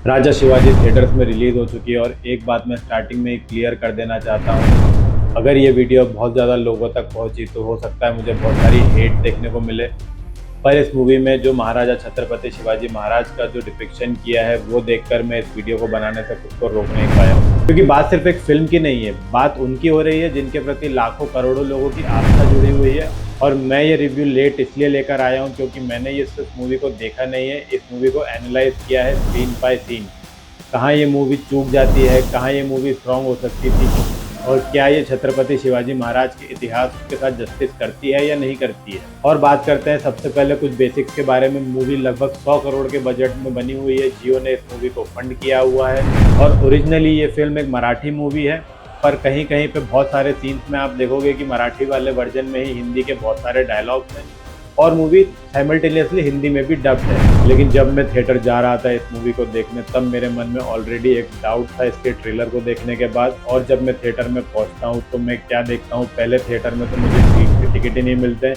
राजा Shivaji theatres में release हो चुकी है और एक बात मैं स्टार्टिंग में ही क्लियर कर देना चाहता हूँ। अगर ये वीडियो बहुत ज़्यादा लोगों तक पहुँची तो हो सकता है मुझे बहुत सारी हेट देखने को मिले। पर इस मूवी में जो महाराजा छत्रपति शिवाजी महाराज का जो डिपिक्शन किया है वो देखकर मैं इस वीडियो को बनाने से खुद को रोक नहीं पाया हूँ। क्योंकि बात सिर्फ एक फिल्म की नहीं है, बात उनकी हो रही है जिनके प्रति लाखों करोड़ों लोगों की आस्था जुड़ी हुई है। और मैं ये रिव्यू लेट इसलिए लेकर आया हूँ क्योंकि मैंने ये सिर्फ मूवी को देखा नहीं है, इस मूवी को एनालाइज किया है सीन बाय सीन। कहाँ ये मूवी चूक जाती है, कहाँ ये मूवी स्ट्रॉन्ग हो सकती थी और क्या ये छत्रपति शिवाजी महाराज के इतिहास के साथ जस्टिस करती है या नहीं करती है। और बात करते हैं सबसे पहले कुछ बेसिक्स के बारे में। मूवी लगभग 100 करोड़ के बजट में बनी हुई है। जियो ने इस मूवी को फंड किया हुआ है और ओरिजिनली ये फिल्म एक मराठी मूवी है, पर कहीं कहीं पे बहुत सारे सीन्स में आप देखोगे कि मराठी वाले वर्जन में ही हिंदी के बहुत सारे डायलॉग्स हैं और मूवी साइमल्टेनियसली हिंदी में भी डब्ड है। लेकिन जब मैं थिएटर जा रहा था इस मूवी को देखने, तब मेरे मन में ऑलरेडी एक डाउट था इसके ट्रेलर को देखने के बाद। और जब मैं थिएटर में पहुंचता हूं तो मैं क्या देखता हूं, पहले थिएटर में तो मुझे सीट के टिकट ही नहीं मिलते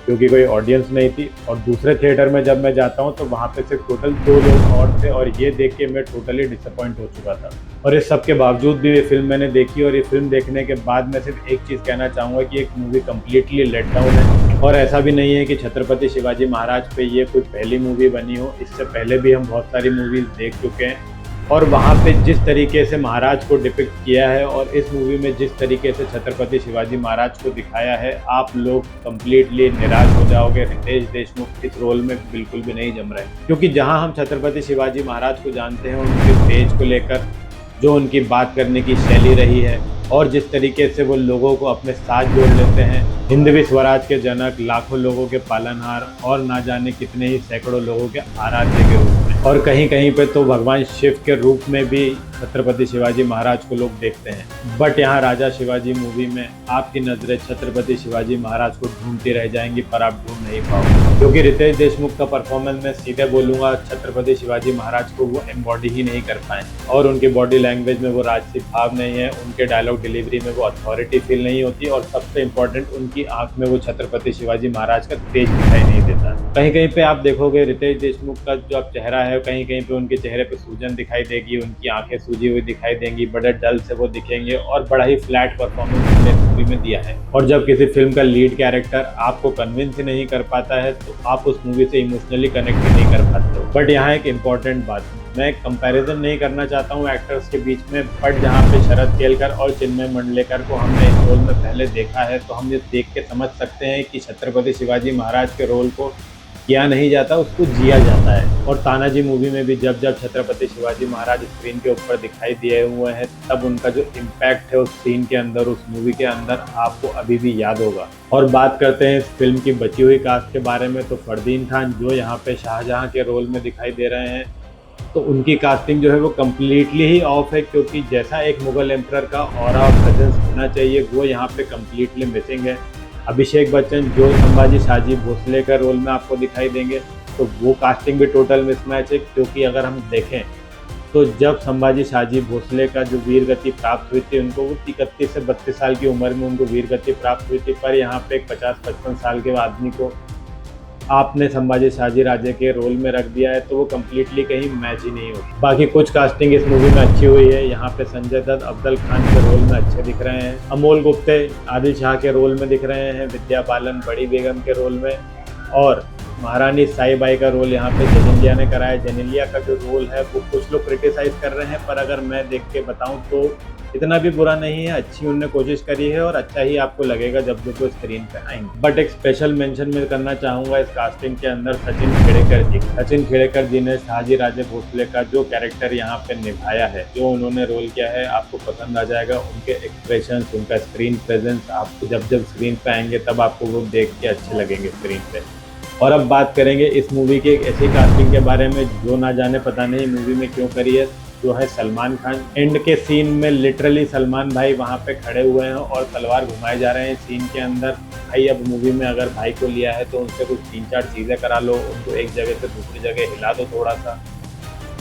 क्योंकि कोई ऑडियंस नहीं थी। और दूसरे थिएटर में जब मैं जाता हूँ तो वहाँ पे सिर्फ टोटल 2 लोग और थे और ये देख के मैं टोटली डिसअपॉइंट हो चुका था। और इस सब के बावजूद भी ये फिल्म मैंने देखी और ये फिल्म देखने के बाद मैं सिर्फ एक चीज़ कहना चाहूँगा कि एक मूवी कम्प्लीटली लेट डाउन है। और ऐसा भी नहीं है कि छत्रपति शिवाजी महाराज पे ये कोई पहली मूवी बनी हो, इससे पहले भी हम बहुत सारी मूवीज़ देख चुके हैं। और वहाँ पे जिस तरीके से महाराज को डिपिक्ट किया है और इस मूवी में जिस तरीके से छत्रपति शिवाजी महाराज को दिखाया है, आप लोग कम्प्लीटली निराश हो जाओगे। रितेश देशमुख इस रोल में बिल्कुल भी नहीं जम रहे, क्योंकि जहाँ हम छत्रपति शिवाजी महाराज को जानते हैं उनके स्टेज को लेकर जो उनकी बात करने की शैली रही है और जिस तरीके से वो लोगों को अपने साथ जोड़ लेते हैं, हिंदवी स्वराज के जनक, लाखों लोगों के पालनहार और ना जाने कितने ही सैकड़ों लोगों के आराध्य के रूप में, और कहीं कहीं पे तो भगवान शिव के रूप में भी छत्रपति शिवाजी महाराज को लोग देखते हैं। बट यहाँ राजा शिवाजी मूवी में आपकी नज़रें छत्रपति शिवाजी महाराज को ढूंढती रह जाएंगी, पर आप ढूंढ नहीं पाओगे। क्योंकि रितेश देशमुख का परफॉर्मेंस मैं सीधे बोलूँगा, छत्रपति शिवाजी महाराज को वो एम्बॉडी ही नहीं कर पाए और उनकी बॉडी लैंग्वेज में वो राजसी भाव नहीं है, उनके डायलॉग डिलीवरी में वो अथॉरिटी फील नहीं होती और सबसे इम्पोर्टेंट उनकी आंख में वो छत्रपति शिवाजी महाराज का तेज दिखाई नहीं देता। कहीं कहीं पे आप देखोगे रितेश देशमुख का जो अब चेहरा है, कहीं कहीं पे उनके चेहरे पे सूजन दिखाई देगी, उनकी आंखें सूजी हुई दिखाई देंगी, बड़े डल से वो दिखेंगे और बड़ा ही फ्लैट परफॉर्मेंस उन्होंने मूवी में दिया है। और जब किसी फिल्म का लीड कैरेक्टर आपको कन्विंस ही नहीं कर पाता है तो आप उस मूवी से इमोशनली कनेक्ट ही नहीं कर पाते हो। बट यहाँ एक इम्पॉर्टेंट बात, मैं कंपैरिजन नहीं करना चाहता हूँ एक्टर्स के बीच में, बट जहाँ पे शरद केलकर और चिन्मय मंडलेकर को हमने इस रोल में पहले देखा है तो हम ये देख के समझ सकते हैं कि छत्रपति शिवाजी महाराज के रोल को किया नहीं जाता, उसको जिया जाता है। और तानाजी मूवी में भी जब जब छत्रपति शिवाजी महाराज स्क्रीन के ऊपर दिखाई दिए हुए हैं, तब उनका जो इम्पैक्ट है उस सीन के अंदर, उस मूवी के अंदर, आपको अभी भी याद होगा। और बात करते हैं इस फिल्म की बची हुई कास्ट के बारे में, तो फरदीन खान जो यहाँ पे शाहजहां के रोल में दिखाई दे रहे हैं, तो उनकी कास्टिंग जो है वो कम्प्लीटली ही ऑफ है, क्योंकि जैसा एक मुगल एम्परर का ऑरा ऑफ प्रेजेंस होना चाहिए वो यहाँ पे कम्प्लीटली मिसिंग है। अभिषेक बच्चन जो संभाजी शाहजी भोसले का रोल में आपको दिखाई देंगे, तो वो कास्टिंग भी टोटल मिसमैच है। क्योंकि अगर हम देखें तो जब संभाजी शाहजी भोसले का जो वीर गति प्राप्त हुई थी उनको, वो 31 से 32 साल की उम्र में उनको वीर गति प्राप्त हुई थी, पर यहाँ पे एक 50-55 साल के आदमी को आपने संभाजी शाहजी राजे के रोल में रख दिया है, तो वो कम्प्लीटली कहीं मैच ही नहीं होती। बाकी कुछ कास्टिंग इस मूवी में अच्छी हुई है। यहाँ पे संजय दत्त अफजल खान के रोल में अच्छे दिख रहे हैं, अमोल गुप्ते आदिल शाह के रोल में दिख रहे हैं, विद्या बालन बड़ी बेगम के रोल में, और महारानी साईबाई का रोल यहाँ पे जेनेलिया ने कराया। जेनेलिया का जो रोल है वो कुछ लोग क्रिटिसाइज कर रहे हैं, पर अगर मैं देख के बताऊँ तो इतना भी बुरा नहीं है, अच्छी उन्होंने कोशिश करी है और अच्छा ही आपको लगेगा जब वो स्क्रीन पे आएंगे। बट एक स्पेशल मेंशन मैं करना चाहूँगा इस कास्टिंग के अंदर सचिन खेड़ेकर जी। सचिन खेड़ेकर जी ने शाहजी राजे भोसले का जो कैरेक्टर यहाँ पे निभाया है, जो उन्होंने रोल किया है, आपको पसंद आ जाएगा। उनके एक्सप्रेशन, उनका स्क्रीन प्रेजेंस, आपको जब जब स्क्रीन पे आएंगे तब आपको वो देख के अच्छे लगेंगे स्क्रीन पे। और अब बात करेंगे इस मूवी की एक ऐसी कास्टिंग के बारे में जो ना जाने पता नहीं मूवी में क्यों करी है, जो है सलमान खान। एंड के सीन में लिटरली सलमान भाई वहाँ पे खड़े हुए हैं और तलवार घुमाए जा रहे हैं सीन के अंदर। भाई अब मूवी में अगर भाई को लिया है तो उनसे कुछ 3-4 चीज़ें करा लो, उनको एक जगह से दूसरी जगह हिला दो थोड़ा सा।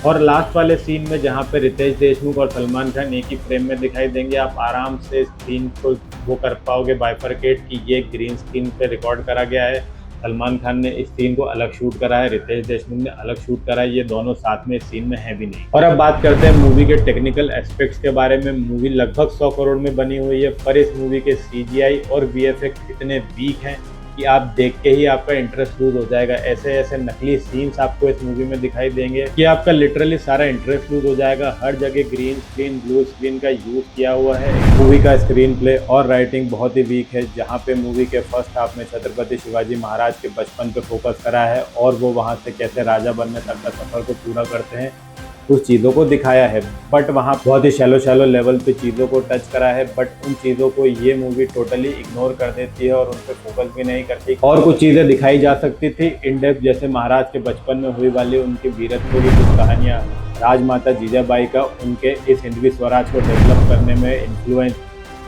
और लास्ट वाले सीन में जहाँ पे रितेश देशमुख और सलमान खान एक ही फ्रेम में दिखाई देंगे, आप आराम से सीन को वो कर पाओगे बाइफरकेट कि ये ग्रीन स्क्रीन पे रिकॉर्ड करा गया है सलमान खान ने इस सीन को अलग शूट करा है, रितेश देशमुख ने अलग शूट करा है, ये दोनों साथ में इस सीन में है भी नहीं। और अब बात करते हैं मूवी के टेक्निकल एस्पेक्ट्स के बारे में। मूवी लगभग 100 करोड़ में बनी हुई है, पर इस मूवी के CGI और VFX इतने वीक हैं कि आप देख के ही आपका इंटरेस्ट लूज हो जाएगा। ऐसे ऐसे नकली सीन्स आपको इस मूवी में दिखाई देंगे कि आपका लिटरली सारा इंटरेस्ट लूज हो जाएगा। हर जगह ग्रीन स्क्रीन, ब्लू स्क्रीन का यूज किया हुआ है। मूवी का स्क्रीन प्ले और राइटिंग बहुत ही वीक है, जहाँ पे मूवी के फर्स्ट हाफ में छत्रपति शिवाजी महाराज के बचपन पे फोकस करा है और वो वहाँ से कैसे राजा बनने तक का सफर को पूरा करते हैं, उस चीज़ों को दिखाया है। बट वहाँ बहुत ही शैलो लेवल पे चीज़ों को टच करा है, बट उन चीज़ों को ये मूवी टोटली इग्नोर कर देती है और उन पर फोकस भी नहीं करती। और कुछ चीज़ें दिखाई जा सकती थी इन डेप्थ, जैसे महाराज के बचपन में हुई वाली उनकी वीरत्व की कुछ कहानियाँ, राजमाता जीजाबाई का उनके इस हिंदवी स्वराज को डेवलप करने में इन्फ्लुएंस,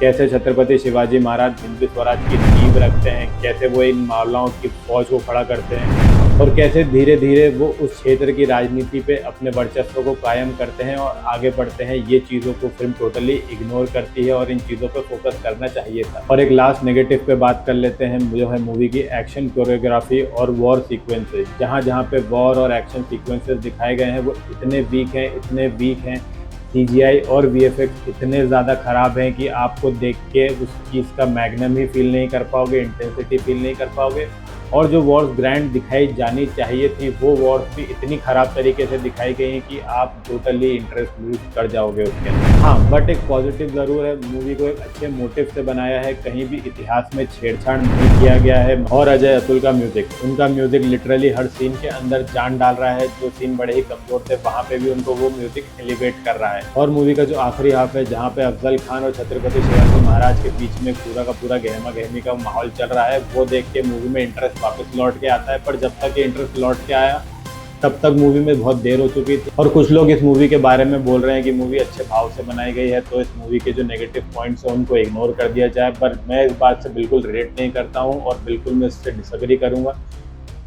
कैसे छत्रपति शिवाजी महाराज हिंदवी स्वराज की नींव रखते हैं, कैसे वो इन मावलाओं की फौज को खड़ा करते हैं और कैसे धीरे धीरे वो उस क्षेत्र की राजनीति पे अपने वर्चस्व को कायम करते हैं और आगे बढ़ते हैं। ये चीज़ों को फिल्म टोटली इग्नोर करती है और इन चीज़ों पे फोकस करना चाहिए था। और एक लास्ट नेगेटिव पे बात कर लेते हैं, जो है मूवी की एक्शन कोरियोग्राफी और वॉर सीक्वेंसेज। जहाँ जहाँ पे वॉर और एक्शन सीक्वेंसेज दिखाए गए हैं वो इतने वीक हैं। CGI और VFX इतने ज़्यादा ख़राब हैं कि आपको देख के उस चीज़ का मैग्नम ही फील नहीं कर पाओगे, इंटेंसिटी फील नहीं कर पाओगे। और जो वॉर्स ग्रैंड दिखाई जानी चाहिए थी वो वॉर्स भी इतनी ख़राब तरीके से दिखाई गई हैं कि आप टोटली इंटरेस्ट लूज कर जाओगे उसके अंदर। हाँ, बट एक पॉजिटिव ज़रूर है, मूवी को एक अच्छे मोटिव से बनाया है, कहीं भी इतिहास में छेड़छाड़ नहीं किया गया है। और अजय अतुल का म्यूज़िक, उनका म्यूज़िक लिटरली हर सीन के अंदर जान डाल रहा है। जो सीन बड़े ही कमज़ोर थे वहाँ पे भी उनको वो म्यूज़िक एलिवेट कर रहा है। और मूवी का जो आखिरी हाफ है, जहाँ पे अफजल खान और छत्रपति शिवाजी महाराज के बीच में पूरा का पूरा गहमा गहमी का माहौल चल रहा है, वो देख के मूवी में इंटरेस्ट वापस लौट के आता है। पर जब तक ये इंटरेस्ट लौट के आया तब तक मूवी में बहुत देर हो चुकी थी। और कुछ लोग इस मूवी के बारे में बोल रहे हैं कि मूवी अच्छे भाव से बनाई गई है, तो इस मूवी के जो नेगेटिव पॉइंट्स हैं उनको इग्नोर कर दिया जाए। पर मैं इस बात से बिल्कुल रिलेट नहीं करता हूँ और बिल्कुल मैं इससे डिसएग्री करूँगा,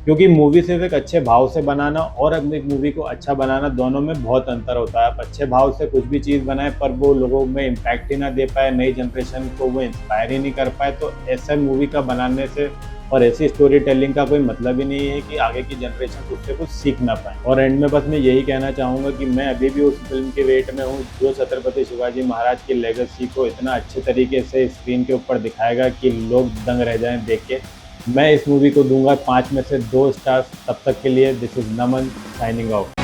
क्योंकि मूवी सिर्फ एक अच्छे भाव से बनाना और अपनी एक मूवी को अच्छा बनाना, दोनों में बहुत अंतर होता है। आप अच्छे भाव से कुछ भी चीज़ बनाए पर वो लोगों में इम्पैक्ट ही ना दे पाए, नई जनरेशन को वो इंस्पायर ही नहीं कर पाए, तो ऐसा मूवी का बनाने से और ऐसी स्टोरी टेलिंग का कोई मतलब ही नहीं है कि आगे की जनरेशन उससे कुछ सीख ना पाए। और एंड में बस मैं यही कहना चाहूँगा कि मैं अभी भी उस फिल्म के वेट में हूँ जो छत्रपति शिवाजी महाराज की लेगेसी को इतना अच्छे तरीके से स्क्रीन के ऊपर दिखाएगा कि लोग दंग रह जाएं देख के। मैं इस मूवी को दूंगा 5 में से 2 स्टार्स। तब तक के लिए this is Naman signing out.